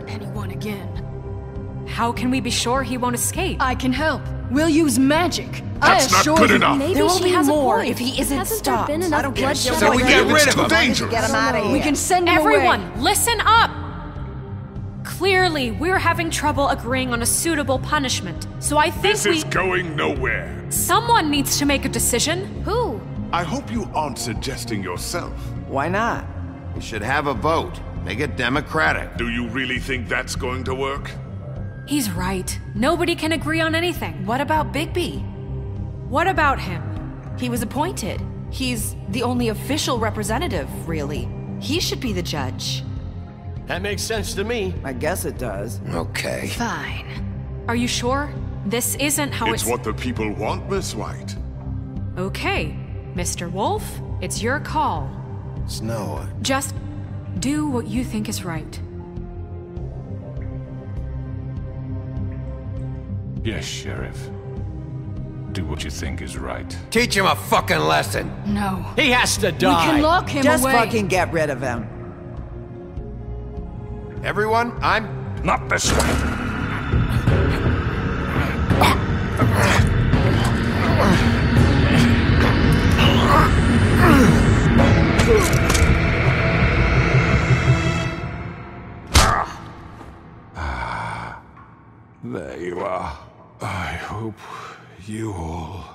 anyone again. How can we be sure he won't escape? I can help. We'll use magic. That's not good enough. Maybe There will she be has more a point. if he isn't Hasn't stopped. There been enough bloodshed So we get rid of him. Dangerous. Get him out of here. We can send him Everyone, away. listen up! Clearly, we're having trouble agreeing on a suitable punishment, so I think This is going nowhere. someone needs to make a decision. Who? I hope you aren't suggesting yourself. Why not? We should have a vote. Make it democratic. Do you really think that's going to work? He's right. Nobody can agree on anything. What about Bigby? What about him? He was appointed. He's the only official representative, really. He should be the judge. That makes sense to me. I guess it does. Okay. Fine. Are you sure? This isn't how It's what the people want, Miss White. Okay, Mr. Wolf, it's your call. Snow. Just do what you think is right. Yes, Sheriff. Do what you think is right. Teach him a fucking lesson. No. He has to We die. can lock him Just away. fucking get rid of him. Everyone, I'm... Not this way. There you are. I hope you all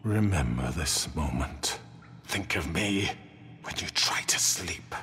remember this moment. Think of me when you try to sleep.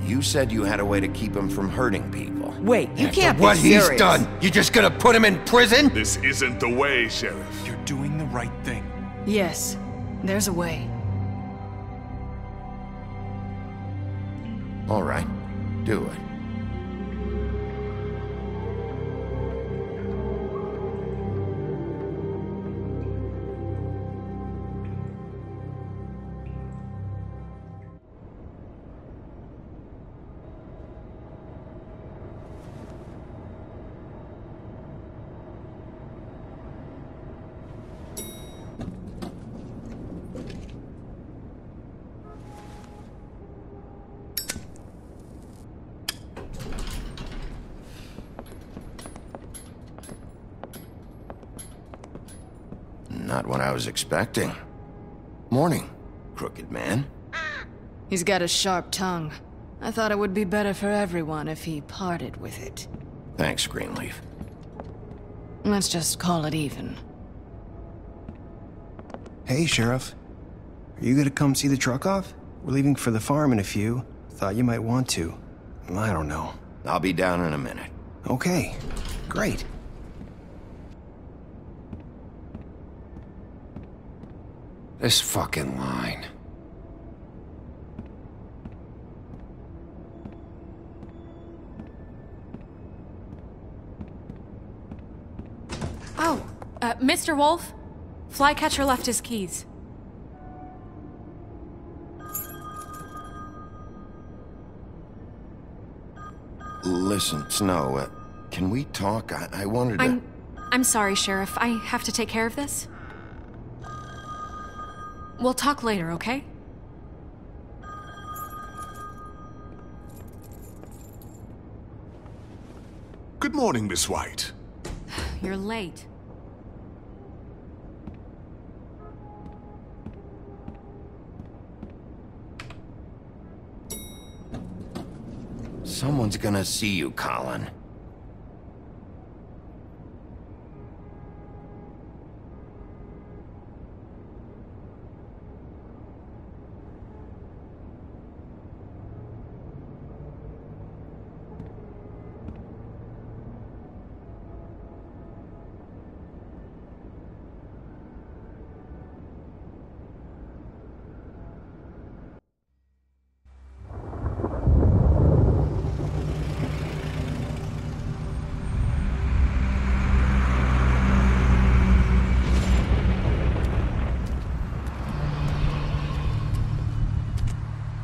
You said you had a way to keep him from hurting people. Wait, you can't be What serious. he's done, you just gonna put him in prison? This isn't the way, Sheriff. You're doing the right thing. Yes, there's a way. All right, do it. Not what I was expecting. Morning, crooked man. He's got a sharp tongue. I thought it would be better for everyone if he parted with it. Thanks, Greenleaf. Let's just call it even. Hey, Sheriff. Are you gonna come see the truck off? We're leaving for the farm in a few. Thought you might want to. I don't know. I'll be down in a minute. Okay, great. This fucking line. Oh, Mr. Wolf, Flycatcher left his keys. Listen, Snow, can we talk? I wanted to... I'm sorry, Sheriff. I have to take care of this. We'll talk later, okay? Good morning, Miss White. You're late. Someone's gonna see you, Colin.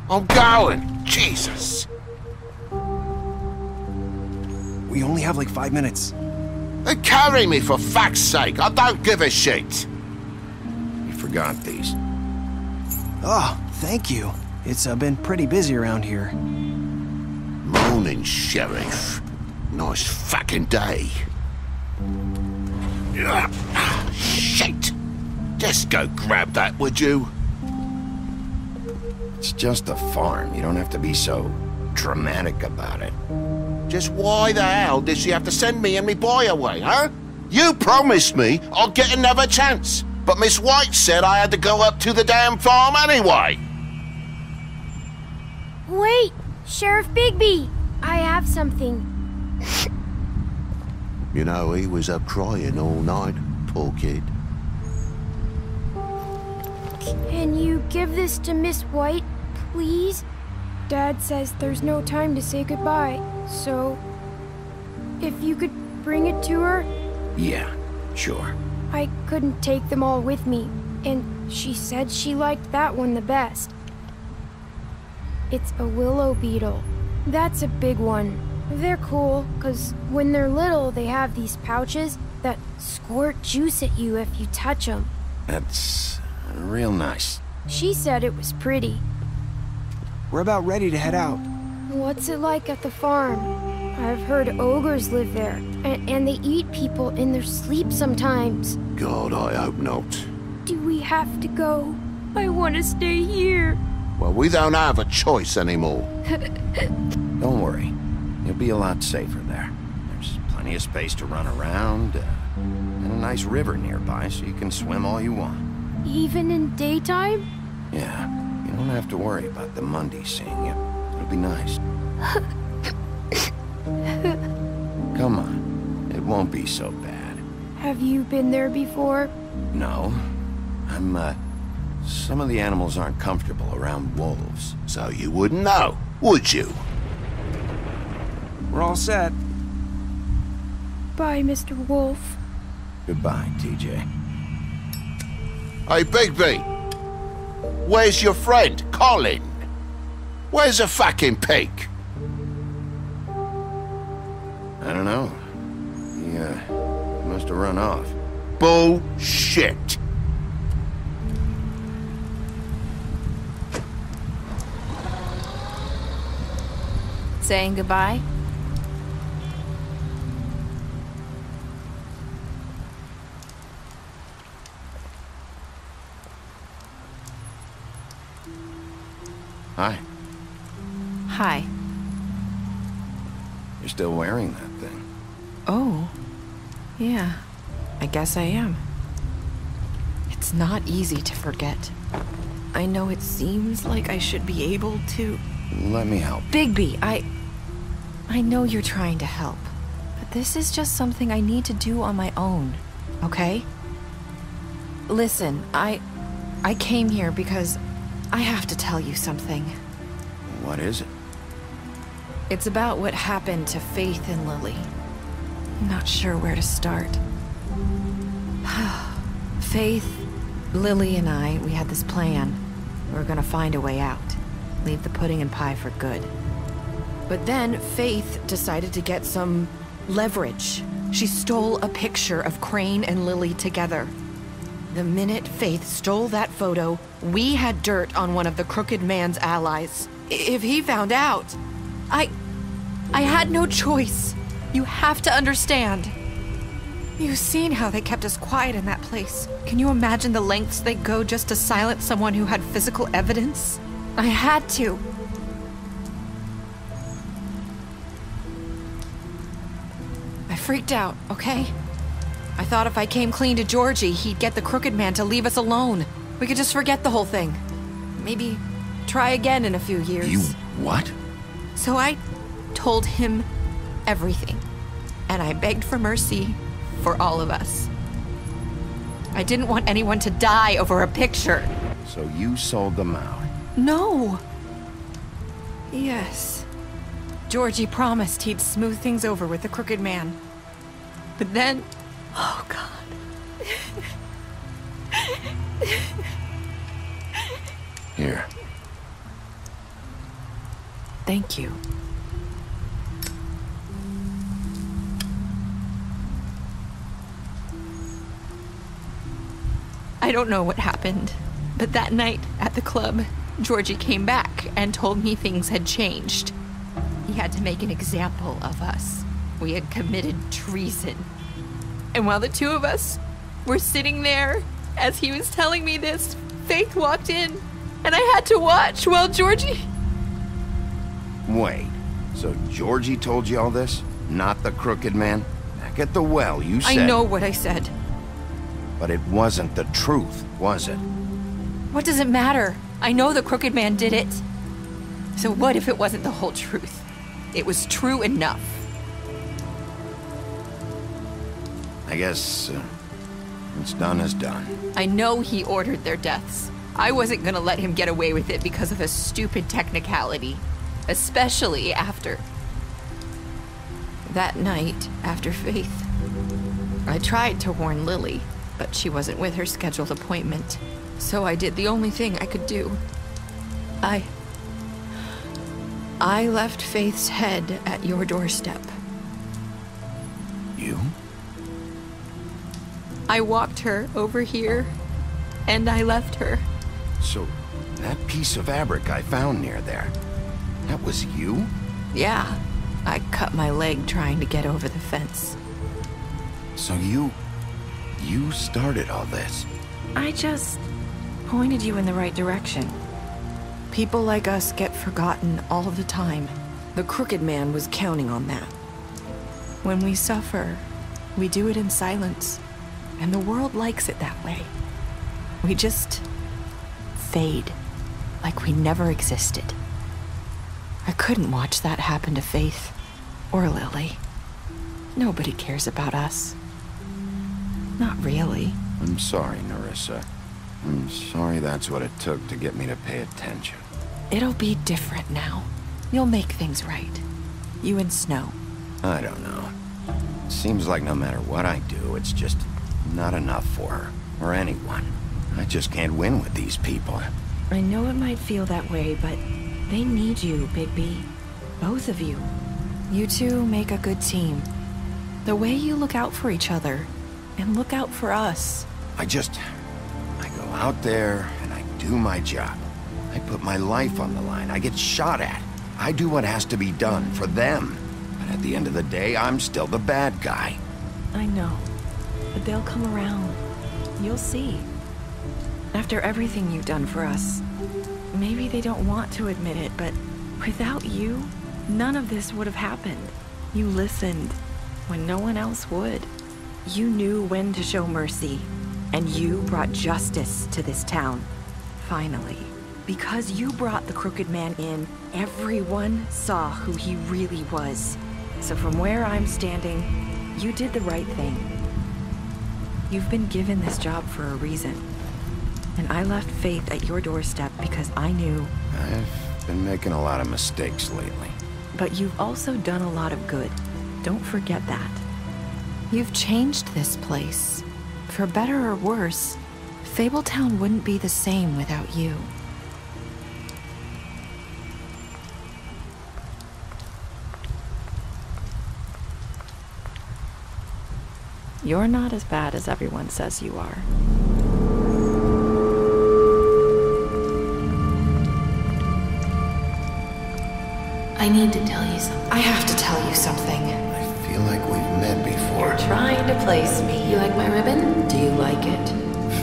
I'm going! Jesus! We only have like 5 minutes. Carry me, for fuck's sake! I don't give a shit! You forgot these. Oh, thank you. It's been pretty busy around here. Morning, Sheriff. Nice fucking day. Shit! Just go grab that, would you? It's just a farm. You don't have to be so dramatic about it. Just why the hell did she have to send me and me boy away, huh? You promised me I'd get another chance, but Miss White said I had to go up to the damn farm anyway. Wait, Sheriff Bigby, I have something. You know, he was up crying all night, poor kid. Can you give this to Miss White, please? Dad says there's no time to say goodbye, so if you could bring it to her? Yeah, sure. I couldn't take them all with me, and she said she liked that one the best. It's a willow beetle. That's a big one. They're cool, 'cause when they're little, they have these pouches that squirt juice at you if you touch them. That's real nice. She said it was pretty. We're about ready to head out. What's it like at the farm? I've heard ogres live there, and they eat people in their sleep sometimes. God, I hope not. Do we have to go? I want to stay here. Well, we don't have a choice anymore. Don't worry. You'll be a lot safer there. There's plenty of space to run around, and a nice river nearby so you can swim all you want. Even in daytime? Yeah, you don't have to worry about the Mundy seeing you. It'll be nice. Come on, it won't be so bad. Have you been there before? No. Some of the animals aren't comfortable around wolves. So you wouldn't know, would you? We're all set. Bye, Mr. Wolf. Goodbye, TJ. Hey, Bigby! Where's your friend, Colin? Where's the fucking pig? I don't know. He must have run off. Bullshit! Saying goodbye? Hi. Hi. You're still wearing that thing. Oh. Yeah. I guess I am. It's not easy to forget. I know it seems like I should be able to... Let me help. Bigby, I know you're trying to help, but this is just something I need to do on my own, okay? Listen, I came here because I have to tell you something. What is it? It's about what happened to Faith and Lily. I'm not sure where to start. Faith, Lily, and I, we had this plan. We were gonna find a way out. Leave the pudding and pie for good. But then Faith decided to get some leverage. She stole a picture of Crane and Lily together. The minute Faith stole that photo, we had dirt on one of the Crooked Man's allies. If he found out, I had no choice. You have to understand. You've seen how they kept us quiet in that place. Can you imagine the lengths they go just to silence someone who had physical evidence? I had to. I freaked out, okay? I thought if I came clean to Georgie, he'd get the Crooked Man to leave us alone. We could just forget the whole thing. Maybe try again in a few years. You what? So I told him everything. And I begged for mercy for all of us. I didn't want anyone to die over a picture. So you sold them out? No. Yes. Georgie promised he'd smooth things over with the Crooked Man. But then... Oh, God. Here. Thank you. I don't know what happened, But that night at the club, Georgie came back and told me things had changed. He had to make an example of us. We had committed treason. And while the two of us were sitting there, as he was telling me this, Faith walked in, and I had to watch while Georgie... Wait, so Georgie told you all this? Not the crooked man? Back at the well, you said... I know what I said. But it wasn't the truth, was it? What does it matter? I know the crooked man did it. So what if it wasn't the whole truth? It was true enough. I guess what's done is done. I know he ordered their deaths. I wasn't gonna let him get away with it because of a stupid technicality. Especially after... That night, after Faith, I tried to warn Lily, but she wasn't with her scheduled appointment. So I did the only thing I could do. I left Faith's head at your doorstep. You? I walked her over here, and I left her. So, that piece of fabric I found near there, that was you? Yeah, I cut my leg trying to get over the fence. So you started all this? I just pointed you in the right direction. People like us get forgotten all the time. The crooked man was counting on that. When we suffer, we do it in silence, and the world likes it that way. We just fade, like we never existed. I couldn't watch that happen to Faith, or Lily. Nobody cares about us. Not really. I'm sorry, Nerissa. I'm sorry that's what it took to get me to pay attention. It'll be different now. You'll make things right. You and Snow. I don't know. It seems like no matter what I do, it's just not enough for her, or anyone. I just can't win with these people. I know it might feel that way, but they need you, Bigby. Both of you. You two make a good team. The way you look out for each other, and look out for us. I go out there, and I do my job. I put my life on the line. I get shot at. I do what has to be done for them. But at the end of the day, I'm still the bad guy. I know. But they'll come around. You'll see. After everything you've done for us, maybe they don't want to admit it, but without you, none of this would have happened. You listened when no one else would. You knew when to show mercy, and you brought justice to this town. Finally. Because you brought the crooked man in, everyone saw who he really was. So from where I'm standing, you did the right thing. You've been given this job for a reason. And I left Faith at your doorstep because I knew... I've been making a lot of mistakes lately. But you've also done a lot of good. Don't forget that. You've changed this place. For better or worse, Fabletown wouldn't be the same without you. You're not as bad as everyone says you are. I need to tell you something. I have to tell you something. I feel like we've met before. You're trying to place me. You like my ribbon? Do you like it?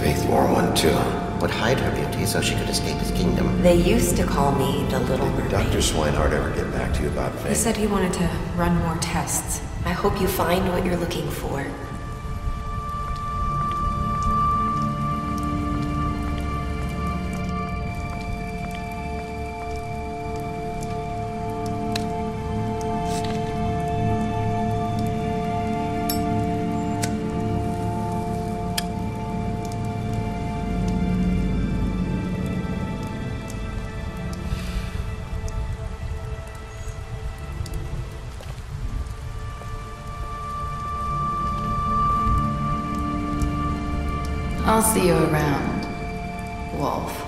Faith wore one too. Would hide her beauty so she could escape his kingdom. They used to call me the Little Mermaid. Did Dr. Swinehart ever get back to you about Faith? He said he wanted to run more tests. I hope you find what you're looking for. I'll see you around, Wolf.